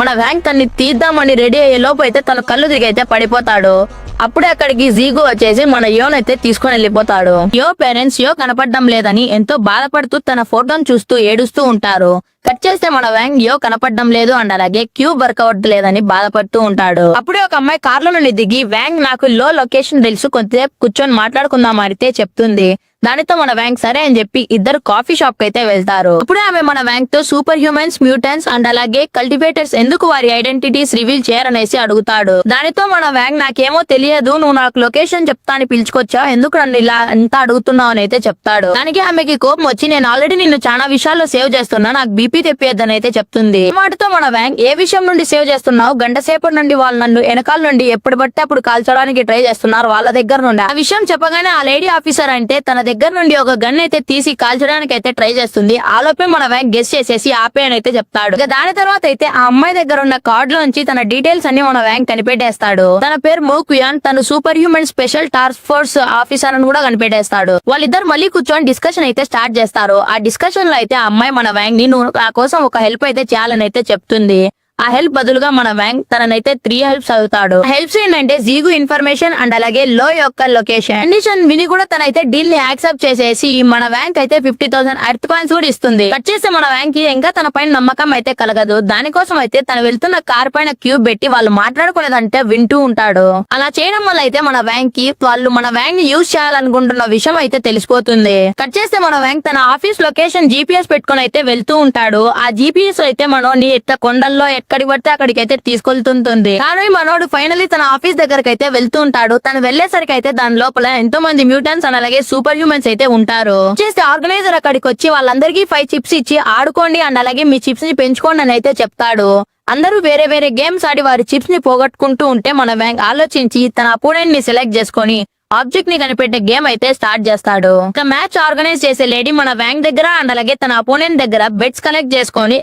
మన వ్యాంగ్ తన్ని తీద్దామని రెడీ అయ్యే లోపు అయితే తన కళ్ళు తిరిగి అయితే పడిపోతాడు. అప్పుడే అక్కడికి జీగు వచ్చేసి మన యోన్ అయితే తీసుకొని వెళ్ళిపోతాడు. యో పేరెంట్స్ యో కనపడడం లేదని ఎంతో బాధపడుతూ తన ఫోటోను చూస్తూ ఏడుస్తూ ఉంటారు. కట్ చేస్తే మన వ్యాంగ్ యో కనపడడం లేదు అండ్ అలాగే క్యూబ్ వర్కౌట్ లేదని బాధపడుతూ ఉంటాడు. అప్పుడే ఒక అమ్మాయి కార్లో నుండి దిగి వ్యాంగ్ నాకు లో లొకేషన్ తెలుసు, కొంతసేపు కూర్చొని మాట్లాడుకుందాం అయితే చెప్తుంది. దానితో మన వ్యాంగ్ సరే అని చెప్పి ఇద్దరు కాఫీ షాప్ కి అయితే వెళ్తారు. అప్పుడే ఆమె మన వ్యాంగ్ తో సూపర్ హ్యూమన్స్, మ్యూటెంట్స్ అండ్ అలాగే కల్టివేటర్స్ ఎందుకు వారి ఐడెంటిటీస్ రివీల్ చేయరనేసి అడుగుతాడు. దానితో మన వ్యాంగ్ నాకేమో తెలియదు, నువ్వు నాకు లొకేషన్ చెప్తా అని పిలుచుకొచ్చా, ఎందుకు నన్ను ఇలా ఎంత అడుగుతున్నావు అని అయితే చెప్తాడు. దానికి ఆమెకి కోపం వచ్చి నేను ఆల్రెడీ నిన్ను చాలా విషయాల్లో సేవ్ చేస్తున్నా, నాకు బీపీ తెప్పియద్దని అయితే చెప్తుంది. మాటతో మన వ్యాంగ్ ఏ విషయం నుండి సేవ్ చేస్తున్నావు, గంట సేపటి నుండి వాళ్ళు నన్ను వెనకాల నుండి ఎప్పుడు బట్టి అప్పుడు కాల్చడానికి ట్రై చేస్తున్నారు వాళ్ళ దగ్గర నుండి. ఆ విషయం చెప్పగానే ఆ లేడీ ఆఫీసర్ అంటే తన దగ్గర నుండి ఒక గన్ అయితే తీసి కాల్చడానికి అయితే ట్రై చేస్తుంది. ఆలోపే మన వ్యాంగ్ గెస్ చేసేసి ఆపే అని అయితే చెప్తాడు. దాని తర్వాత అయితే ఆ అమ్మాయి దగ్గర ఉన్న కార్డ్ లోంచి తన డీటెయిల్స్ అన్ని మన వ్యాంగ్ కనిపెట్టేస్తాడు. తన పేరు మోకుయాన్, తను super human special task force officer అని కూడా కనిపెట్టేస్తాడు. వాళ్ళిద్దరు మళ్ళీ కూర్చొని డిస్కషన్ అయితే స్టార్ట్ చేస్తారు. ఆ డిస్కషన్ లో అయితే ఆ అమ్మాయి మన వ్యాంగ్ ని నువ్వు నా కోసం ఒక హెల్ప్ అయితే చేయాలని అయితే చెప్తుంది. ఆ హెల్ప్ బదులుగా మన వ్యాంగ్ తననైతే 3 హెల్ప్స్ అవుతాడు. హెల్ప్స్ ఏంటంటే జీగు ఇన్ఫర్మేషన్ అండ్ అలాగే లో యొక్క లొకేషన్ కండిషన్ విని కూడా తనైతే డీల్ ని యాక్సెప్ట్ చేసేసి మన వ్యాంక్ అయితే 50,000 ఎర్త్ కాయిన్స్ కూడా ఇస్తుంది. కట్ చేస్తే మన వ్యాంక్ కి ఇంకా తన పైన నమ్మకం అయితే కలగదు. దానికోసం అయితే తను వెళ్తున్న కార్ పైన క్యూబ్ పెట్టి వాళ్ళు మాట్లాడుకునేదంటే వింటూ ఉంటాడు. అలా చేయడం వల్ల అయితే మన వ్యాంక్ కి వాళ్ళు మన వ్యాంక్ ని యూజ్ చేయాలనుకుంటున్న విషయం అయితే తెలిసిపోతుంది. కట్ చేస్తే మన వ్యాంక్ తన ఆఫీస్ లొకేషన్ జీపీఎస్ పెట్టుకుని అయితే వెళ్తూ ఉంటాడు. ఆ జీపీఎస్ అయితే మనోని ఇట్లా కొండల్లో ఎక్కడికి పడితే అక్కడికి అయితే తీసుకెళ్తుంటుంది. కానీ మనోడు ఫైనలీ తన ఆఫీస్ దగ్గరకు అయితే వెళ్తూ ఉంటాడు. తను వెళ్లేసరికి అయితే దాని లోపల ఎంతో మంది మ్యూటెంట్స్ అండ్ అలాగే సూపర్ హ్యూమన్స్ అయితే ఉంటారు. చేస్తే ఆర్గనైజర్ అక్కడికి వచ్చి వాళ్ళందరికీ 5 చిప్స్ ఇచ్చి ఆడుకోండి అండ్ అలాగే మీ చిప్స్ ని పెంచుకోండి అని అయితే చెప్తాడు. అందరూ వేరే వేరే గేమ్స్ ఆడి వారి చిప్స్ ని పోగొట్టుకుంటూ ఉంటే మన వ్యాంక్ ఆలోచించి తన అపోనెంట్ ని సెలెక్ట్ చేసుకొని ఆబ్జెక్ట్ ని కనిపెట్టే గేమ్ అయితే స్టార్ట్ చేస్తాడు. ఇక మ్యాచ్ ఆర్గనైజ్ చేసే లేడీ మన వ్యాంక్ దగ్గర అండ్ అలాగే తన అపోనెంట్ దగ్గర బెట్స్ కలెక్ట్ చేసుకొని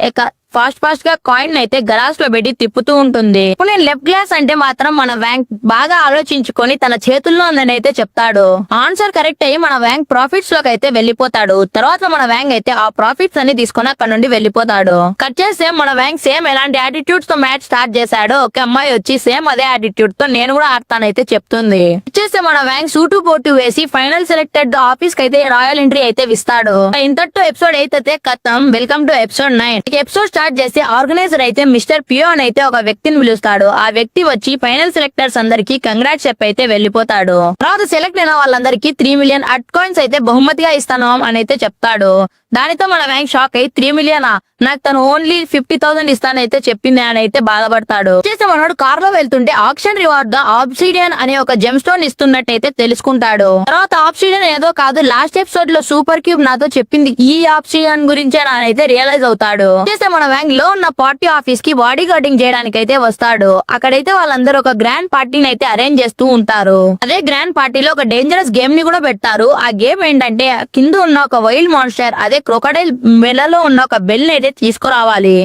ఫాస్ట్ గా కాయిన్ అయితే గ్లాస్ లో పెట్టి తిప్పుతూ ఉంటుంది. ఇప్పుడు నేను లెఫ్ట్ గ్లాస్ అంటే మాత్రం మన వ్యాంక్ బాగా ఆలోచించుకొని తన చేతుల్లో ఉందని అయితే చెప్తాడు. ఆన్సర్ కరెక్ట్ అయ్యి మన వ్యాంక్ ప్రాఫిట్స్ లోకి అయితే వెళ్లిపోతాడు. తర్వాత మన వ్యాంక్ అయితే ఆ ప్రాఫిట్స్ అన్ని తీసుకొని అక్కడ నుండి వెళ్లిపోతాడు. కట్ చేస్తే మన వ్యాంక్ సేమ్ ఎలాంటి యాటిట్యూడ్స్ తో మ్యాచ్ స్టార్ట్ చేశాడో ఒక అమ్మాయి వచ్చి సేమ్ అదే యాటిట్యూడ్ తో నేను కూడా ఆడతానైతే చెప్తుంది. చేస్తే మన వ్యాంక్ సూటు పోటు వేసి ఫైనల్ సెలెక్టెడ్ ఆఫీస్ కి అయితే రాయల్ ఎంట్రీ అయితే ఇస్తాడు. ఇంతటితో ఎపిసోడ్ 8 అయితే ఖతం. Welcome to episode 9. Episode start చేసి ఆర్గనైజర్ అయితే మిస్టర్ పియో అని అయితే ఒక వ్యక్తిని పిలుస్తాడు. ఆ వ్యక్తి వచ్చి ఫైనల్ సెలెక్టర్స్ అందరికి కంగ్రాట్స్ చెప్పి అయితే వెళ్లిపోతాడు. తర్వాత సెలెక్ట్ అయిన వాళ్ళందరికీ 3 మిలియన్ అట్ కాయిన్స్ అయితే బహుమతిగా ఇస్తాను అని అయితే చెప్తాడు. దానితో మన వ్యాంక్ షాక్ అయి 3 మిలియనా, నాకు తను ఓన్లీ 50,000 ఇస్తానైతే చెప్పింది అని అయితే బాధపడతాడు. చేస్తే మనోడు కార్ లో వెళ్తుంటే ఆక్షన్ రివార్డ్ గా ఆబ్సిడియన్ అనే ఒక జెమ్ స్టోన్ ఇస్తున్నట్టయితే తెలుసుకుంటాడు. తర్వాత ఆబ్సిడియన్ ఏదో కాదు, లాస్ట్ ఎపిసోడ్ లో సూపర్ క్యూబ్ నాతో చెప్పింది ఈ ఆబ్సిడియన్ గురించే అయితే రియలైజ్ అవుతాడు. చేస్తే మన వ్యాంక్ లో ఉన్న పార్టీ ఆఫీస్ కి బాడీ గార్డింగ్ చేయడానికి అయితే వస్తాడు. అక్కడైతే వాళ్ళందరూ ఒక గ్రాండ్ పార్టీని అయితే అరేంజ్ చేస్తూ ఉంటారు. అదే గ్రాండ్ పార్టీలో ఒక డేంజరస్ గేమ్ ని కూడా పెడతారు. ఆ గేమ్ ఏంటంటే కింద ఉన్న ఒక వైల్డ్ మాన్స్టర్ అదే క్రొకడైల్ మెడలో ఉన్న ఒక బెల్ అయితే తీసుకురావాలి.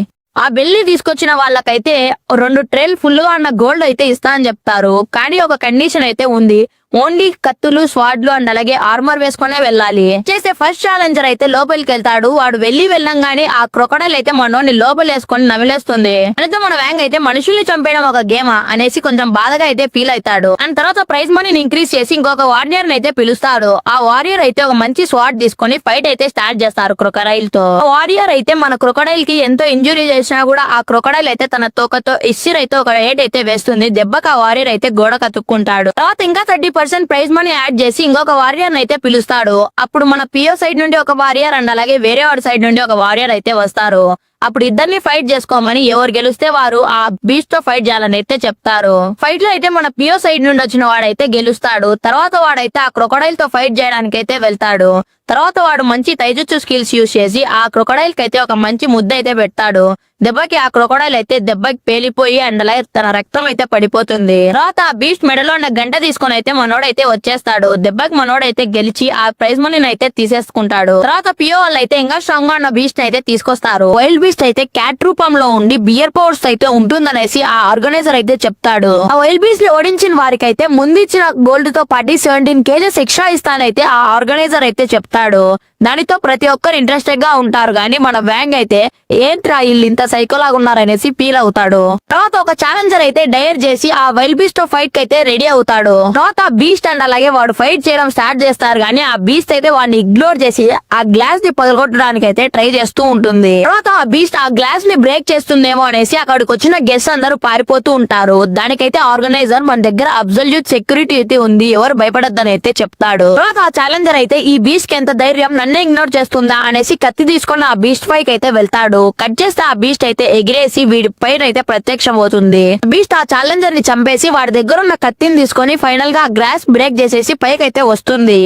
ఆ బెల్ ని తీసుకొచ్చిన వాళ్ళకైతే 2 ట్రేలు ఫుల్ గా ఉన్న గోల్డ్ అయితే ఇస్తా అని చెప్తారు. కానీ ఒక కండిషన్ అయితే ఉంది, ఓన్లీ కత్తులు స్వాడ్లు అండ్ అలాగే ఆర్మర్ వేసుకునే వెళ్ళాలి. చేస్తే ఫస్ట్ ఛాలెంజర్ అయితే లోపలికి వెళ్తాడు. వాడు వెళ్ళంగానే ఆ క్రొకడైల్ అయితే మనోని లోపల వేసుకొని నమిలేస్తుంది. అయితే మన వ్యాంగ్ అయితే మనుషుల్ని చంపేయడం ఒక గేమా అనేసి కొంచెం బాధగా అయితే ఫీల్ అవుతాడు. అండ్ తర్వాత ప్రైజ్ మనీని ఇంక్రీజ్ చేసి ఇంకొక వారియర్ అయితే పిలుస్తాడు. ఆ వారియర్ అయితే ఒక మంచి స్వాడ్ తీసుకొని ఫైట్ అయితే స్టార్ట్ చేస్తారు క్రొకడైల్ తో. వారియర్ అయితే మన క్రొకడైల్ కి ఎంతో ఇంజురీ చేసినా కూడా ఆ క్రొకడైల్ అయితే తన తోకతో ఇస్సిర్ అయితే ఒక ఏట్ అయితే వేస్తుంది. దెబ్బకి ఆ వారియర్ అయితే గోడ కతుక్కుంటాడు. తర్వాత ఇంకా 30% ప్రైజ్ మనీ యాడ్ చేసి ఇంకొక వారియర్ అయితే పిలుస్తాడు. అప్పుడు మన పియో సైడ్ నుండి ఒక వారియర్ అండ్ అలాగే వేరే వాడి సైడ్ నుండి ఒక వారియర్ అయితే వస్తారు. అప్పుడు ఇద్దరిని ఫైట్ చేసుకోమని ఎవరు గెలిస్తే వారు ఆ బీచ్ తో ఫైట్ చేయాలని అయితే చెప్తారు. ఫైట్ లో అయితే మన పియో సైడ్ నుండి వచ్చిన వాడైతే గెలుస్తాడు. తర్వాత వాడైతే ఆ క్రొకడైల్ తో ఫైట్ చేయడానికి అయితే వెళ్తాడు. తర్వాత వాడు మంచి తైజుత్సు స్కిల్స్ యూజ్ చేసి ఆ క్రొకడైల్ కి అయితే ఒక మంచి ముద్ద అయితే పెడతాడు. దెబ్బకి ఆ క్రొకడైల్ అయితే దెబ్బకి పేలిపోయి అండ్ అలాగే తన రక్తం అయితే పడిపోతుంది. తర్వాత ఆ బీస్ట్ మెడలో ఉన్న గంట తీసుకొని అయితే మనోడైతే వచ్చేస్తాడు. దెబ్బకి మనోడైతే గెలిచి ఆ ప్రైజ్ మనీని అయితే తీసేసుకుంటాడు. తర్వాత పియో వాళ్ళు అయితే ఇంకా స్ట్రాంగ్ గా ఉన్న బీస్ట్ అయితే తీసుకొస్తారు. వైల్డ్ బీస్ట్ అయితే క్యాట్ రూపంలో ఉండి బియర్ పవర్స్ అయితే ఉంటుందనేసి ఆ ఆర్గనైజర్ అయితే చెప్తాడు. ఆ వైల్డ్ బీస్ట్ ఓడించిన వారికి అయితే ముందు ఇచ్చిన గోల్డ్ తో పాటు 17 కేజెస్ ఎక్స్ట్రా ఇస్తానైతే ఆ ఆర్గనైజర్ అయితే చెప్తాడు. దానితో ప్రతి ఒక్కరు ఇంట్రెస్టెడ్ గా ఉంటారు. కానీ మన వ్యాంగ్ అయితే ఏంట్రా వీళ్ళు ఇంత సైకోలాగా ఉన్నారనేసి ఫీల్ అవుతాడు. తర్వాత ఒక ఛాలెంజర్ అయితే డైర్ చేసి ఆ వైల్డ్ బీస్ట్ తో ఫైట్ కి అయితే రెడీ అవుతాడు. తర్వాత ఆ బీస్ట్ అండ్ అలాగే వాడు ఫైట్ చేయడం స్టార్ట్ చేస్తారు. కానీ ఆ బీస్ట్ అయితే వాడిని ఇగ్నోర్ చేసి ఆ గ్లాస్ ని పగలగొట్టడానికి అయితే ట్రై చేస్తూ ఉంటుంది. తర్వాత ఆ బీస్ట్ ఆ గ్లాస్ ని బ్రేక్ చేస్తుందేమో అనేసి అక్కడికి వచ్చిన గెస్ట్ అందరూ పారిపోతూ ఉంటారు. దానికైతే ఆర్గనైజర్ మన దగ్గర అబ్సల్యూట్ సెక్యూరిటీ అయితే ఉంది, ఎవరు భయపడద్దని అయితే చెప్తాడు. తర్వాత ఆ ఛాలెంజర్ అయితే ఈ బీస్ట్ కి ఎంత ధైర్యం నన్నే ఇగ్నోర్ చేస్తుందా అనేసి కత్తి తీసుకుని ఆ బీస్ట్ పైకి అయితే వెళ్తాడు. కట్ చేస్తే ఆ బీస్ట్ అయితే ఎగిరేసి వీడి పైన అయితే ప్రత్యక్షం అవుతుంది. బీస్ట్ ఆ ఛాలెంజర్ ని చంపేసి వాడి దగ్గర ఉన్న కత్తిని తీసుకొని ఫైనల్ గా ఆ గ్లాస్ బ్రేక్ చేసేసి పైకి అయితే వస్తుంది.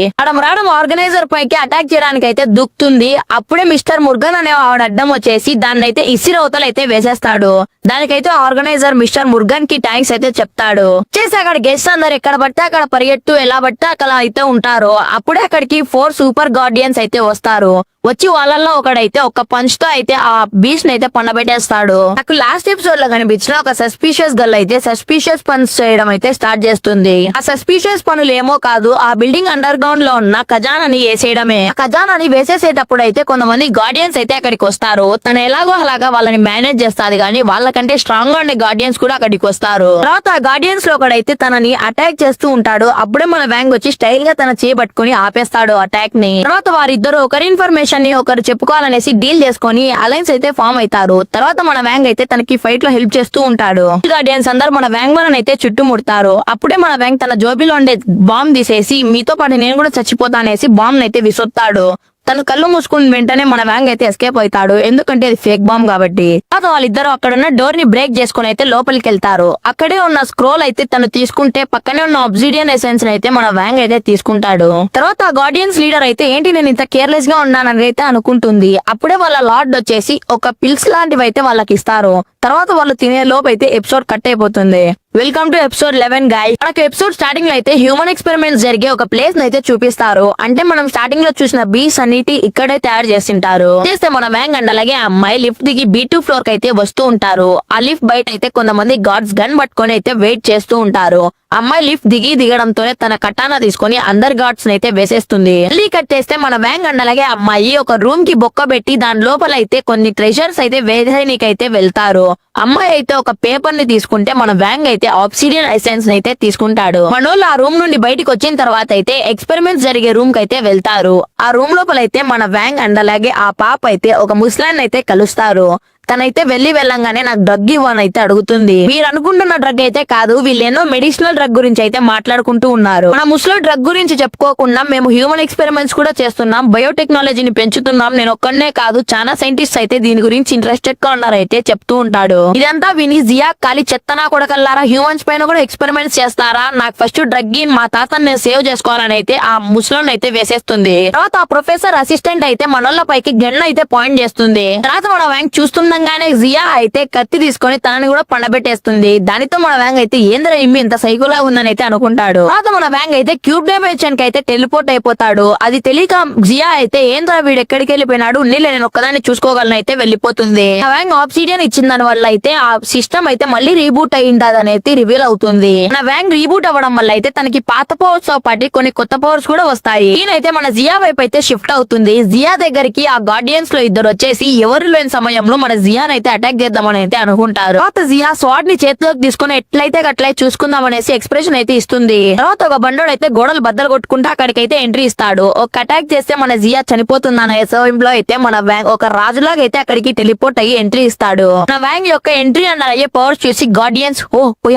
రావడం ఆర్గనైజర్ పైకి అటాక్ చేయడానికి అయితే దుక్కుతుంది. అప్పుడే మిస్టర్ ముర్గన్ అనే వాడు అడ్డం వచ్చేసి దాన్ని అయితే ఇసిరి అవతలు అయితే వేసేస్తాడు. దానికైతే ఆర్గనైజర్ మిస్టర్ ముర్గన్ కి థ్యాంక్స్ అయితే చెప్తాడు. చేసి అక్కడ గెస్ట్ అందరు ఎక్కడ పడితే అక్కడ పరిగెత్తు ఎలా పడితే అక్కడ అయితే ఉంటారు. అప్పుడే అక్కడికి 4 సూపర్ గార్డియన్స్ అయితే వస్తారు. వచ్చి వాళ్ళల్లో ఒకడైతే ఒక పంచ్ తో అయితే ఆ బీచ్ ని అయితే పండబెట్టేస్తాడు. నాకు లాస్ట్ ఎపిసోడ్ లో కనిపించిన ఒక సస్పీషియస్ గర్ల్ అయితే సస్పీషియస్ పనులు చేయడం అయితే స్టార్ట్ చేస్తుంది. ఆ సస్పీషియస్ పనులు ఏమో కాదు, ఆ బిల్డింగ్ అండర్ గ్రౌండ్ లో ఉన్న ఖజానాని వేసేయడమే. ఆ ఖజానాని వేసేసేటప్పుడు అయితే కొంతమంది గార్డియన్స్ అయితే అక్కడికి వస్తారు. తను ఎలాగో అలాగా వాళ్ళని మేనేజ్ చేస్తాది, కానీ వాళ్ళకంటే స్ట్రాంగ్ గా ఉండే గార్డియన్స్ కూడా అక్కడికి వస్తారు. తర్వాత ఆ గార్డియన్స్ లో ఒకడైతే తనని అటాక్ చేస్తూ ఉంటాడు. అప్పుడే మన వ్యాంగ్ వచ్చి స్టైల్ గా తన చేపట్టుకుని ఆపేస్తాడు అటాక్ ని. తర్వాత వారిద్దరు ఒకరి ఇన్ఫర్మేషన్ ని ఒకరు చెప్పుకోవాలనేసి డీల్ చేసుకుని అలయన్స్ అయితే ఫామ్ అవుతారు. తర్వాత మన వ్యాంగ్ అయితే తనకి ఫైట్ లో హెల్ప్ చేస్తూ ఉంటాడు. గార్డియన్స్ అందరూ మన వ్యాంగ్ వలన అయితే చుట్టుముడతారు. అప్పుడే మన వ్యాంగ్ తన జోబీలో ఉండే బాంబ్ తీసేసి మీతో పాటు నేను కూడా చచ్చిపోతానేసి బాంబ్ అయితే విసురుతాడు. తను కళ్ళు మూసుకుని వెంటనే మన వ్యాంగ్ అయితే ఎస్కేప్ అవుతాడు, ఎందుకంటే అది ఫేక్ బాంబ్ కాబట్టి. తర్వాత వాళ్ళిద్దరు అక్కడ ఉన్న డోర్ ని బ్రేక్ చేసుకుని అయితే లోపలికి వెళ్తారు. అక్కడే ఉన్న స్క్రోల్ అయితే తను తీసుకుంటే పక్కనే ఉన్న అబ్సిడియన్ ఎసెన్స్ అయితే మన వ్యాంగ్ అయితే తీసుకుంటాడు. తర్వాత ఆ గార్డియన్స్ లీడర్ అయితే ఏంటి నేను ఇంత కేర్లెస్ గా ఉన్నానని అయితే అనుకుంటుంది. అప్పుడే వాళ్ళ లార్డ్ వచ్చేసి ఒక పిల్స్ లాంటివి అయితే వాళ్ళకి ఇస్తారు. తర్వాత వాళ్ళు తినే లోపు అయితే ఎపిసోడ్ కట్ అయిపోతుంది. Welcome to episode 11 guys. మనకు ఎపిసోడ్ స్టార్టింగ్ లో అయితే హ్యూమన్ ఎక్స్పెరిమెంట్స్ జరిగే ఒక ప్లేస్ అయితే చూపిస్తారు. అంటే మనం స్టార్టింగ్ లో చూసిన బీస్ అన్నిటి ఇక్కడే తయారు చేసింటారు. చేస్తే మన వ్యాంగ్ అండ్ అలాగే అమ్మాయి లిఫ్ట్ దిగి B2 ఫ్లోర్ కి అయితే వస్తూ ఉంటారు. ఆ లిఫ్ట్ బయట అయితే కొంతమంది గార్డ్స్ గన్ పట్టుకొని అయితే వెయిట్ చేస్తూ ఉంటారు. అమ్మాయి లిఫ్ట్ దిగడంతోనే తన కటానా తీసుకొని అందరు గార్డ్స్ అయితే వేసేస్తుంది. మళ్ళీ కట్ చేస్తే మన వ్యాంగ్ అండ్ అలాగే అమ్మాయి ఒక రూమ్ కి బొక్క పెట్టి దాని లోపల అయితే కొన్ని ట్రెజర్స్ అయితే వేసేయనీకైతే వెళ్తారు. అమ్మాయి అయితే ఒక పేపర్ ని తీసుకుంటే మన వ్యాంగ్ అయితే ఆబ్సిడియన్ ఎసెన్స్ అయితే తీసుకుంటాడు. మనోళ్ళు ఆ రూమ్ నుండి బయటకు వచ్చిన తర్వాత అయితే ఎక్స్పెరిమెంట్స్ జరిగే రూమ్ కి అయితే వెళ్తారు. ఆ రూమ్ లోపల అయితే మన వ్యాంగ్ అండ్ అలాగే ఆ పాప అయితే ఒక ముస్లాన్ అయితే కలుస్తారు. తనైతే వెళ్ళంగానే నాకు డ్రగ్ ఇవ్వని అయితే అడుగుతుంది. మీరు అనుకుంటున్న డ్రగ్ అయితే కాదు, వీళ్ళేనో మెడిసినల్ డ్రగ్ గురించి అయితే మాట్లాడుకుంటూ ఉన్నారు. మన ముసలి డ్రగ్ గురించి చెప్పుకోకుండా మేము హ్యూమన్ ఎక్స్పెరిమెంట్స్ కూడా చేస్తున్నాం, బయోటెక్నాలజీని పెంచుతున్నాం. నేను ఒక్కనే కాదు, చాలా సైంటిస్ట్ అయితే దీని గురించి ఇంట్రెస్టెడ్ గా ఉన్నారైతే చెప్తూ ఉంటాడు. ఇదంతా విని జియా ఖాళీ చెత్తనా కొడకల్లారా, హ్యూమన్స్ పైన కూడా ఎక్స్పెరిమెంట్స్ చేస్తారా, నాకు ఫస్ట్ డ్రగ్ మా తాతని నేను సేవ్ చేసుకోవాలని అయితే ఆ ముసలోని అయితే వేసేస్తుంది. తర్వాత ఆ ప్రొఫెసర్ అసిస్టెంట్ అయితే మనోళ్ళ పైకి గన్ అయితే పాయింట్ చేస్తుంది. తర్వాత మన వ్యాంగ్ చూస్తున్న జియా అయితే కత్తి తీసుకొని తనని కూడా పండబెట్టేస్తుంది. దానితో మన వ్యాంగ్ అయితే ఏంద్ర ఇమ్మి ఇంత సైకోలా ఉందని అయితే అనుకుంటాడు. తర్వాత మన వ్యాంగ్ అయితే క్యూబ్ డైమెన్షన్ కి అయితే టెలిపోర్ట్ అయిపోతాడు. అది తెలియక జియా అయితే ఏంద్ర వీడు ఎక్కడికి వెళ్ళిపోయినాడు, నేను ఒక్కదాన్ని చూసుకోగలను అయితే వెళ్ళిపోతుంది. ఆ వ్యాంగ్ ఆబ్సిడియన్ ఇచ్చిన దాని వల్ల అయితే ఆ సిస్టమ్ అయితే మళ్ళీ రీబూట్ అయ్యింది అనేది రివీల్ అవుతుంది. మన వ్యాంగ్ రీబూట్ అవ్వడం వల్ల అయితే తనకి పాత పవర్స్ తో పాటు కొన్ని కొత్త పవర్స్ కూడా వస్తాయి. ఈయనైతే మన జియా వైపు అయితే షిఫ్ట్ అవుతుంది. జియా దగ్గరికి ఆ గార్డియన్స్ లో ఇద్దరు వచ్చేసి ఎవరు లేని సమయంలో మన జియాన్ అయితే అటాక్ చేద్దామని అయితే అనుకుంటారు. తర్వాత జియా స్వాడ్ ని చేతిలోకి తీసుకుని ఎట్లయితే అట్లయితే చూసుకుందాం అనేసి ఎక్స్ప్రెషన్ అయితే ఇస్తుంది. తర్వాత ఒక బండోడు అయితే గోడలు బద్దలు కొట్టుకుంటూ అక్కడికైతే ఎంట్రీ ఇస్తాడు. ఒక అటాక్ చేస్తే మన జియా చనిపోతుందన్న సమయంలో అయితే మన వ్యాంగ్ ఒక రాజులాగా అయితే అక్కడికి టెలిపోర్ట్ అయ్యి ఎంట్రీ ఇస్తాడు. మన వ్యాంగ్ యొక్క ఎంట్రీ అన్న అయ్యే పవర్స్ చూసి గార్డియన్స్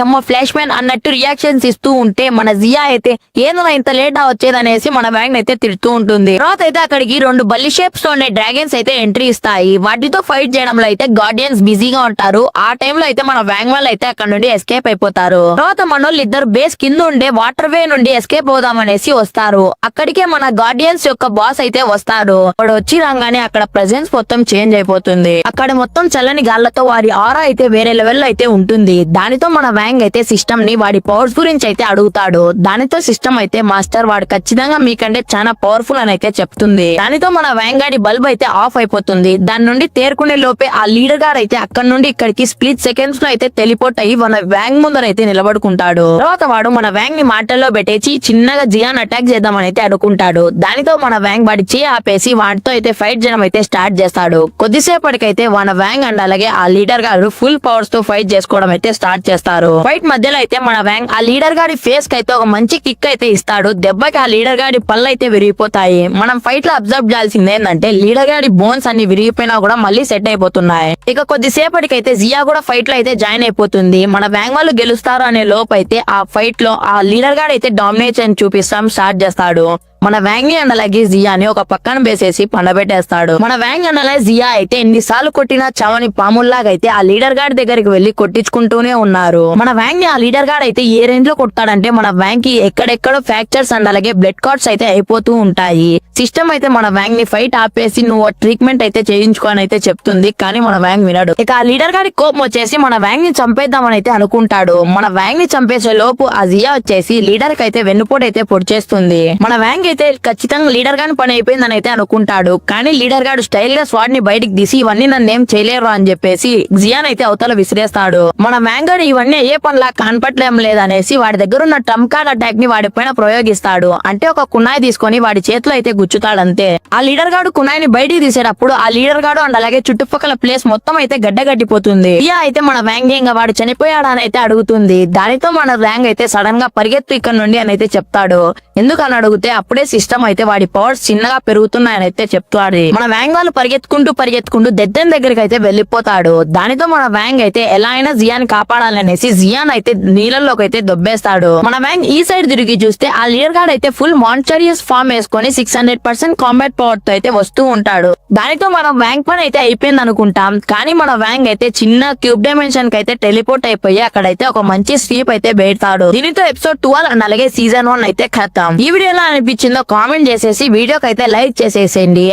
అమ్మ ఫ్లాష్ మ్యాన్ అన్నట్టు రియాక్షన్స్ ఇస్తూ ఉంటే మన జియా అయితే ఏదో ఇంత లేట్ వచ్చేదనేసి మన వ్యాంగ్ అయితే తిడుతూ ఉంటుంది. తర్వాత అయితే అక్కడికి 2 బల్లి షేప్స్ తో ఉండే డ్రాగన్స్ అయితే ఎంట్రీ ఇస్తాయి. వాటితో ఫైట్ చేయడంలో అయితే గార్డియన్స్ బిజీగా ఉంటారు. ఆ టైంలో అయితే మన వ్యాంగ్ వాళ్ళు అయితే అక్కడ నుండి ఎస్కేప్ అయిపోతారు. తర్వాత మనోళ్ళు ఇద్దరు బేస్ కింద ఉండే వాటర్ వే నుండి ఎస్కేప్ అవుదామనేసి వస్తారు. అక్కడికే మన గార్డియన్స్ యొక్క బాస్ అయితే వస్తాడు. వాడు వచ్చి రాగానే అక్కడ ప్రెజెన్స్ మొత్తం చేంజ్ అయిపోతుంది. అక్కడ మొత్తం చల్లని గాళ్లతో వారి ఆరా అయితే వేరే లెవెల్ లో అయితే ఉంటుంది. దానితో మన వ్యాంగ్ అయితే సిస్టమ్ ని వాడి పవర్స్ గురించి అయితే అడుగుతాడు. దానితో సిస్టమ్ అయితే మాస్టర్ వాడు ఖచ్చితంగా మీకంటే చాలా పవర్ఫుల్ అని అయితే చెప్తుంది. దానితో మన వ్యాంగ్ గాడి బల్బ్ అయితే ఆఫ్ అయిపోతుంది. దాని నుండి తేరుకునే లోపే ఆ లీడర్ గారు అయితే అక్కడ నుండి ఇక్కడికి స్ప్లిట్ సెకండ్స్ లో అయితే టెలిపోర్ట్ అయ్యి మన వ్యాంగ్ ముందర అయితే నిలబడుకుంటాడు. తర్వాత వాడు మన వ్యాంగ్ ని మాటల్లో పెట్టేసి చిన్నగా జియాన్ అటాక్ చేద్దామని అయితే అనుకుంటాడు. దానితో మన వ్యాంగ్ వాడి చేయి ఆపేసి వాటితో అయితే ఫైట్ చేయడం అయితే స్టార్ట్ చేస్తాడు. కొద్దిసేపటికైతే మన వ్యాంగ్ అండ్ అలాగే ఆ లీడర్ గారు ఫుల్ పవర్స్ తో ఫైట్ చేసుకోవడం అయితే స్టార్ట్ చేస్తారు. ఫైట్ మధ్యలో అయితే మన వ్యాంగ్ ఆ లీడర్ గారి ఫేస్ కి అయితే ఒక మంచి కిక్ అయితే ఇస్తాడు. దెబ్బకి ఆ లీడర్ గారి పళ్ళు అయితే విరిగిపోతాయి. మనం ఫైట్ లో అబ్జర్వ్ చేయాల్సింది ఏంటంటే లీడర్ గారి బోన్స్ అన్ని విరిగిపోయినా కూడా మళ్ళీ సెట్ అయిపోతున్నాయి. ఇక కొద్దిసేపటికైతే జియా కూడా ఫైట్ లో అయితే జాయిన్ అయిపోతుంది. మన వ్యాంగ్ వాళ్ళు గెలుస్తారు అనే లోపు అయితే ఆ ఫైట్ లో ఆ లీడర్ గారు అయితే డామినేషన్ చూపిస్తాం స్టార్ట్ చేస్తాడు. మన వ్యాంగ్ అండ్ అలాగే జియాని ఒక పక్కన వేసేసి పండబెట్టేస్తాడు. మన వ్యాంగ్ అండ్ అలాగే జియా అయితే ఎన్నిసార్లు కొట్టినా చవని పాముల్లాగా అయితే ఆ లీడర్ గారి దగ్గరికి వెళ్లి కొట్టించుకుంటూనే ఉన్నారు. మన వ్యాంగ్ ని ఆ లీడర్ గారు అయితే ఏ రేంజ్ లో కొట్టాడంటే మన వ్యాంగ్ కి ఎక్కడెక్కడో ఫ్రాక్చర్స్ అండ్ అలాగే బ్లడ్ కార్డ్స్ అయితే అయిపోతూ ఉంటాయి. సిస్టమ్ అయితే మన వ్యాంగ్ ని ఫైట్ ఆపేసి నువ్వు ట్రీట్మెంట్ అయితే చేయించుకోని అయితే చెప్తుంది. కానీ మన వ్యాంగ్ వినడు. ఇక ఆ లీడర్ గారి కోపం వచ్చేసి మన వ్యాంగ్ ని చంపేద్దామని అయితే అనుకుంటాడు. మన వ్యాంగ్ ని చంపేసే లోపు ఆ జియా వచ్చేసి లీడర్ కి అయితే వెన్నుపోటు అయితే పొడిచేస్తుంది. మన వ్యాంగ్ అయితే ఖచ్చితంగా లీడర్ గాని పని అయిపోయిందని అయితే అనుకుంటాడు. కానీ లీడర్ గాడు స్టైల్ గా స్వాడ్ ని బయటికి తీసి ఇవన్నీ నన్ను ఏం చేయలేరు అని చెప్పేసి జియాన్ అయితే అవతల విసిరేస్తాడు. మన మ్యాంగోని ఇవన్నీ ఏ పనిలా కనపట్లేం లేదనేసి వాడి దగ్గర ఉన్న ట్రంప్ కార్డ్ అటాక్ ని వాడి పైన ప్రయోగిస్తాడు. అంటే ఒక కున్నాయి తీసుకొని వాడి చేతిలో అయితే గుచ్చుతాడంతే. ఆ లీడర్ గాడు కున్నాయిని బయటికి తీసేటప్పుడు ఆ లీడర్ గాడు అండ్ అలాగే చుట్టుపక్కల ప్లేస్ మొత్తం అయితే గడ్డగట్టిపోతుంది. జియా అయితే మన వ్యాంగ్ ఇంకా వాడు చనిపోయాడా అని అయితే అడుగుతుంది. దానితో మన వ్యాంగ్ అయితే సడన్ గా పరిగెత్తు ఇక్కడ నుండి అని అయితే చెప్తాడు. ఎందుకని అడిగితే అప్పుడే సిస్టమ్ అయితే వాడి పవర్స్ చిన్నగా పెరుగుతున్నాయని అయితే చెప్తాడు. మన వ్యాంగ్ వాళ్ళు పరిగెత్తుకుంటూ దెద్దెన్ దగ్గరికి అయితే వెళ్లిపోతాడు. దానితో మన వ్యాంగ్ అయితే ఎలా అయినా జియాన్ కాపాడాలనేసి జియాన్ అయితే నీళ్ళలోకి అయితే దొబ్బేస్తాడు. మన వ్యాంగ్ ఈ సైడ్ తిరిగి చూస్తే ఆ లీడర్ గార్డ్ అయితే ఫుల్ మాన్స్టరియస్ ఫామ్ వేసుకొని 600% కాంబాట్ పవర్ తో అయితే వస్తూ ఉంటాడు. దానితో మనం వ్యాంగ్ పని అయితే అయిపోయింది అనుకుంటాం. కానీ మన వ్యాంగ్ అయితే చిన్న క్యూబ్ డైమెన్షన్ కి అయితే టెలిపోర్ట్ అయిపోయి అక్కడైతే ఒక మంచి స్లీప్ అయితే పెడతాడు. దీనితో ఎపిసోడ్ 12 అండ్ అలాగే సీజన్ 1 అయితే ఖతం. ఈ వీడియో ఎలా అనిపించిందో కామెంట్ చేసేసి వీడియోకి అయితే లైక్ చేసేసేయండి.